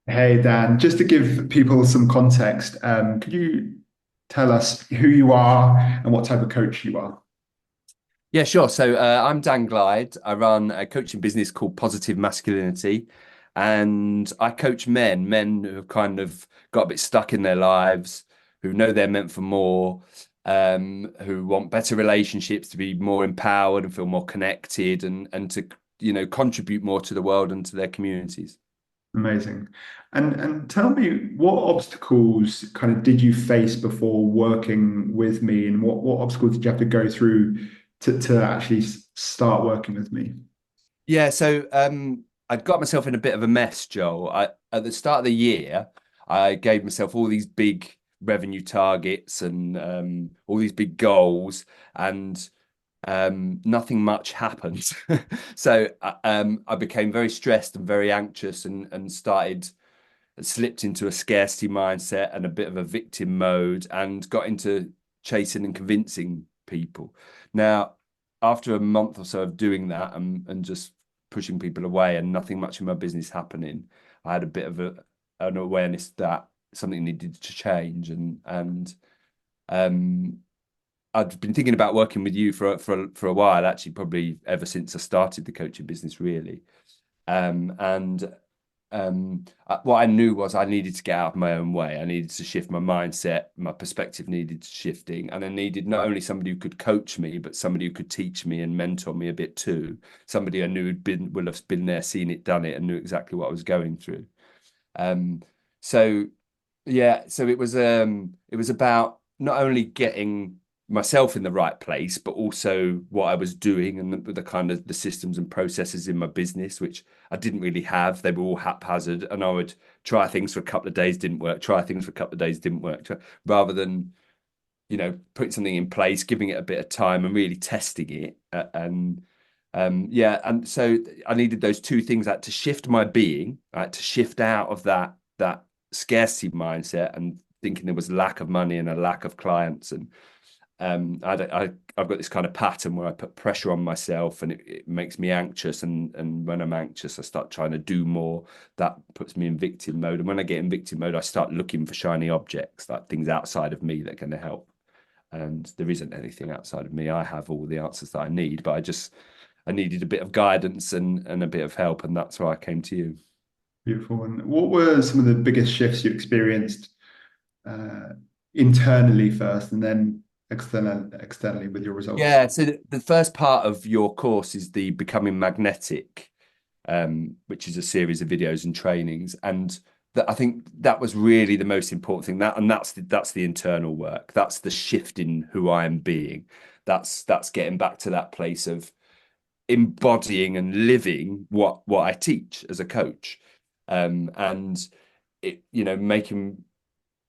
Hey Dan, just to give people some context, could you tell us who you are and what type of coach you are? Yeah, sure. So I'm Dan Glide. I run a coaching business called Positive Masculinity, and I coach men who have kind of got a bit stuck in their lives, who know they're meant for more, who want better relationships, to be more empowered and feel more connected, and to contribute more to the world and to their communities. Amazing. And tell me, what obstacles kind of did you face before working with me, and what obstacles did you have to go through to actually start working with me? Yeah, so I got myself in a bit of a mess, Joel. At the start of the year, I gave myself all these big revenue targets and all these big goals, and nothing much happened. So I became very stressed and very anxious, and slipped into a scarcity mindset and a bit of a victim mode, and got into chasing and convincing people. Now, after a month or so of doing that and just pushing people away and nothing much in my business happening, I had a bit of an awareness that something needed to change, and um, I'd been thinking about working with you for a while, actually, probably ever since I started the coaching business, really. And what I knew was I needed to get out of my own way. I needed to shift my mindset. My perspective needed shifting. And I needed not only somebody who could coach me, but somebody who could teach me and mentor me a bit too. Somebody I knew would have been there, seen it, done it, and knew exactly what I was going through. Um, so yeah, so it was about not only getting myself in the right place, but also what I was doing and the kind of the systems and processes in my business, which I didn't really have. They were all haphazard, and I would try things for a couple of days, didn't work. Try things for a couple of days, didn't work. Rather than putting something in place, giving it a bit of time, and really testing it. And yeah, and so I needed those two things, like to shift my being, right, to shift out of that scarcity mindset and thinking there was lack of money and a lack of clients. And I've got this kind of pattern where I put pressure on myself, and it makes me anxious. And when I'm anxious, I start trying to do more. That puts me in victim mode. And when I get in victim mode, I start looking for shiny objects, like things outside of me that are going to help. And there isn't anything outside of me. I have all the answers that I need, but I needed a bit of guidance and a bit of help, and that's why I came to you. Beautiful. And what were some of the biggest shifts you experienced uh, internally first, and then externally with your results? Yeah, so the first part of your course is the Becoming Magnetic, which is a series of videos and trainings, and that I think that was really the most important thing. That's the internal work. That's the shift in who I am being. That's getting back to that place of embodying and living what I teach as a coach, and making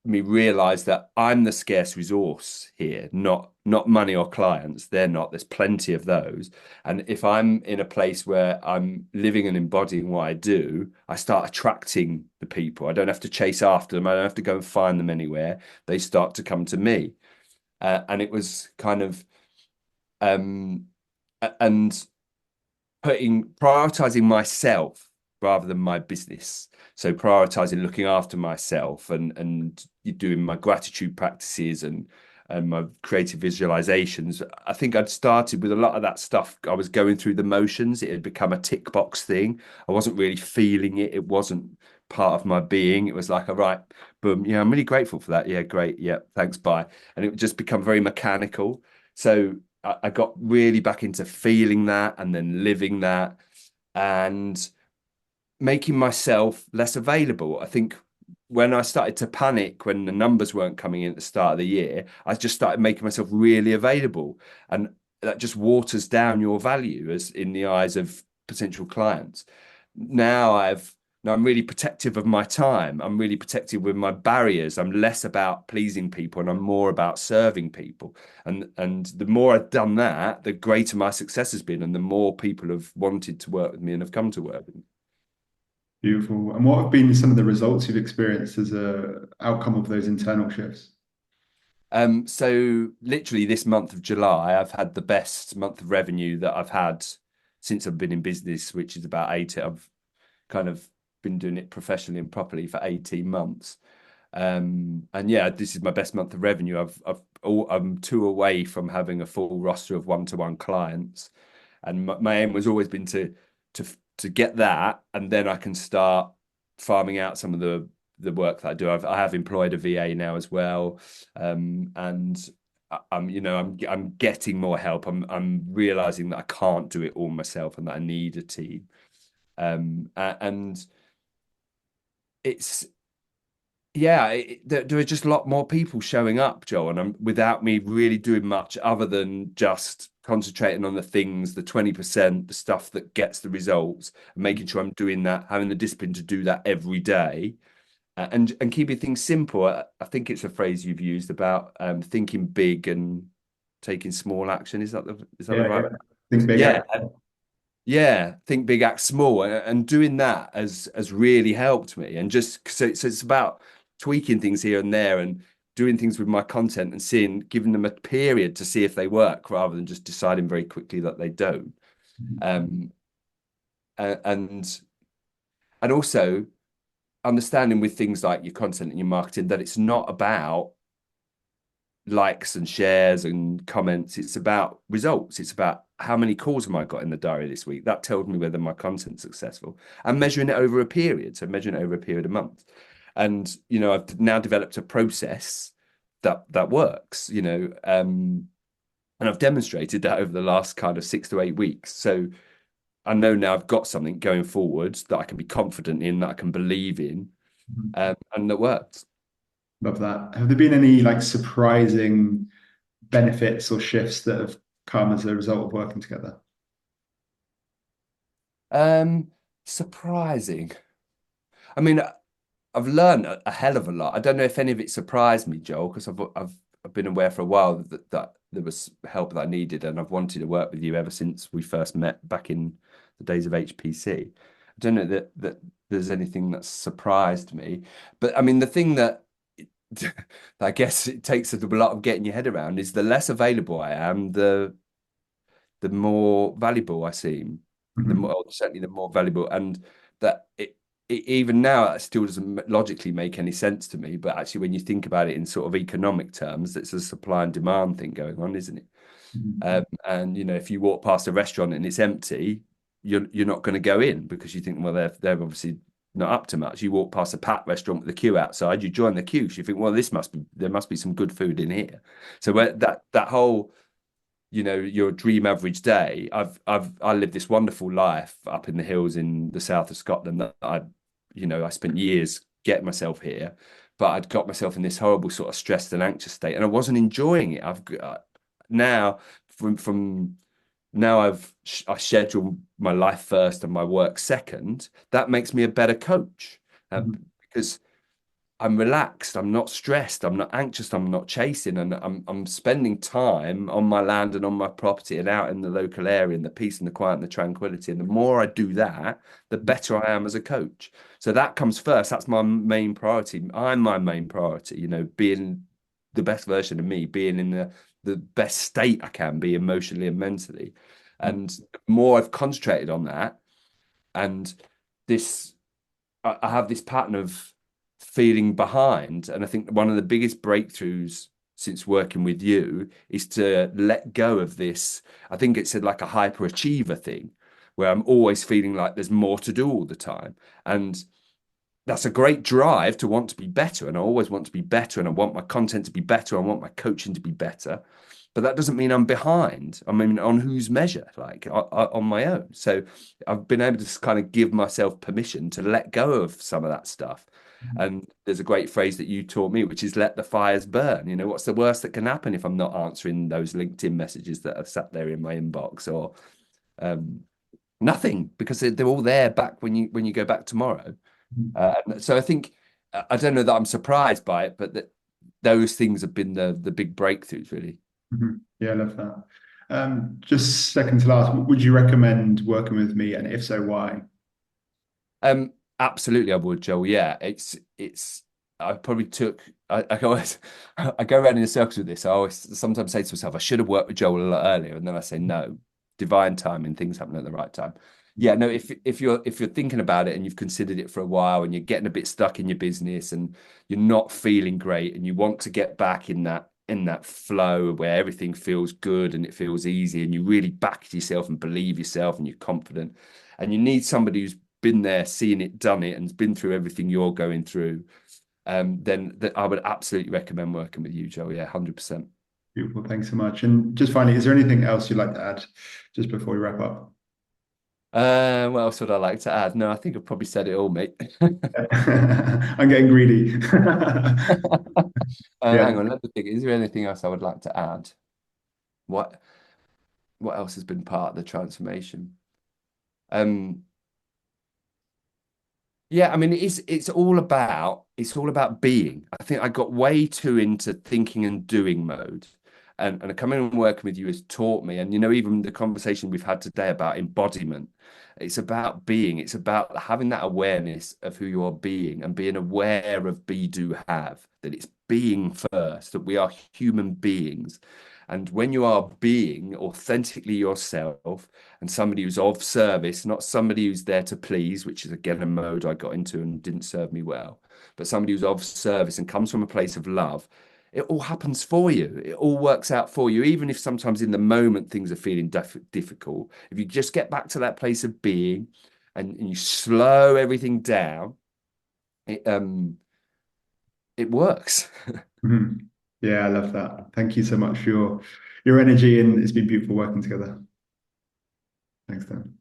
me realize that I'm the scarce resource here, not money or clients. They're not. There's plenty of those. And if I'm in a place where I'm living and embodying what I do, I start attracting the people. I don't have to chase after them. I don't have to go and find them anywhere. They start to come to me. And it was kind of um, and prioritizing myself rather than my business. So prioritizing looking after myself and doing my gratitude practices and my creative visualizations. I think I'd started with a lot of that stuff. I was going through the motions. It had become a tick box thing. I wasn't really feeling it. It wasn't part of my being. It was like, all right, boom. Yeah, I'm really grateful for that. Yeah, great. Yeah, thanks. Bye. And it would just become very mechanical. So I got really back into feeling that and then living that and making myself less available. I think when I started to panic when the numbers weren't coming in at the start of the year, I just started making myself really available. And that just waters down your value as in the eyes of potential clients. Now I've now I'm really protective of my time. I'm really protective with my barriers. I'm less about pleasing people and I'm more about serving people. And the more I've done that, the greater my success has been and the more people have wanted to work with me and have come to work with me. Beautiful. And what have been some of the results you've experienced as a outcome of those internal shifts? So literally this month of July, I've had the best month of revenue that I've had since I've been in business, which is about eight. I've kind of been doing it professionally and properly for 18 months. And yeah, this is my best month of revenue. I'm two away from having a full roster of one-to-one clients, and my aim was always been to to get that, and then I can start farming out some of the work that I do. I have employed a VA now as well, and I'm getting more help. I'm realizing that I can't do it all myself, and that I need a team. And it's yeah, there are just a lot more people showing up, Joe, and without me really doing much other than just concentrating on the things, the 20%, the stuff that gets the results, and making sure I'm doing that, having the discipline to do that every day, and keeping things simple. I think it's a phrase you've used about thinking big and taking small action. Is that the Yeah, right? yeah. Think big, Yeah, act. yeah, think big, act small, and doing that has really helped me. And just so it's about tweaking things here and there, and doing things with my content, and giving them a period to see if they work, rather than just deciding very quickly that they don't. Um, and also understanding with things like your content and your marketing that it's not about likes and shares and comments. It's about results. It's about how many calls have I got in the diary this week. That tells me whether my content's successful. And measuring it over a period. So measuring it over a period of months. And I've now developed a process that works. And I've demonstrated that over the last kind of 6 to 8 weeks. So I know now I've got something going forward that I can be confident in, that I can believe in, and that works. Love that. Have there been any like surprising benefits or shifts that have come as a result of working together? Um, Surprising. I mean, I've learned a hell of a lot. I don't know if any of it surprised me, Joel, because I've been aware for a while that there was help that I needed, and I've wanted to work with you ever since we first met back in the days of HPC. I don't know that there's anything that surprised me, but I mean, the thing that I guess it takes a lot of getting your head around is the less available I am, the more valuable I seem, Mhm. certainly the more valuable, and that even now that still doesn't logically make any sense to me. But actually, when you think about it in sort of economic terms, it's a supply and demand thing going on, isn't it? Mhm. And if you walk past a restaurant and it's empty, you're not going to go in because you think, well, they're obviously not up to much. You walk past a packed restaurant with a queue outside, you join the queue. So you think, well, there must be some good food in here. So that whole your dream average day. I lived this wonderful life up in the hills in the south of Scotland that I spent years getting myself here, but I'd got myself in this horrible sort of stressed and anxious state, and I wasn't enjoying it. Now from now I schedule my life first and my work second. That makes me a better coach, Mhm. because I'm relaxed. I'm not stressed. I'm not anxious. I'm not chasing, and I'm spending time on my land and on my property and out in the local area, and the peace and the quiet and the tranquility. And the more I do that, the better I am as a coach. So that comes first. That's my main priority. I'm my main priority. Being the best version of me, being in the best state I can be emotionally and mentally. And the more I've concentrated on that, and this I have this pattern of feeling behind. And I think one of the biggest breakthroughs since working with you is to let go of this. I think it's like a hyperachiever thing where I'm always feeling like there's more to do all the time. And that's a great drive to want to be better. And I always want to be better. And I want my content to be better. I want my coaching to be better. But that doesn't mean I'm behind. I mean, on whose measure? Like on my own. So I've been able to kind of give myself permission to let go of some of that stuff. And there's a great phrase that you taught me, which is let the fires burn. What's the worst that can happen if I'm not answering those LinkedIn messages that have sat there in my inbox, or um, nothing, because they're all there back when you go back tomorrow. So I think I don't know that I'm surprised by it, but those things have been the big breakthroughs, really. Mhm. Yeah, I love that. Just second to last, would you recommend working with me? And if so, why? Absolutely, I would, Joel. Yeah, it's. I probably took. I always I go around in a circles with this. I always sometimes say to myself, I should have worked with Joel a lot earlier, and then I say no, divine timing, things happen at the right time. yeah, no, if you're thinking about it and you've considered it for a while and you're getting a bit stuck in your business and you're not feeling great and you want to get back in that flow where everything feels good and it feels easy and you really back yourself and believe yourself and you're confident and you need somebody who's been there, seen it, done it, and been through everything you're going through, then I would absolutely recommend working with you, Joe. Yeah, 100%. Beautiful. Thanks so much. And just finally, is there anything else you'd like to add just before we wrap up? What else would I like to add? No, I think I've probably said it all, mate. I'm getting greedy. Hang Yeah. on, let me think. Is there anything else I would like to add? What what else has been part of the transformation? Um, yeah, I mean, it's all about being. I think I got way too into thinking and doing mode. And coming and working with you has taught me, and even the conversation we've had today about embodiment, it's about being, it's about having that awareness of who you are being and being aware of be, do, have, that it's being first, that we are human beings. And when you are being authentically yourself, and somebody who's of service, not somebody who's there to please, which is again a mode I got into and didn't serve me well, but somebody who's of service and comes from a place of love, it all happens for you. It all works out for you, even if sometimes in the moment things are feeling difficult. If you just get back to that place of being and you slow everything down, it works. Mhm. Yeah, I love that. Thank you so much for your energy, and it's been beautiful working together. Thanks, Dan.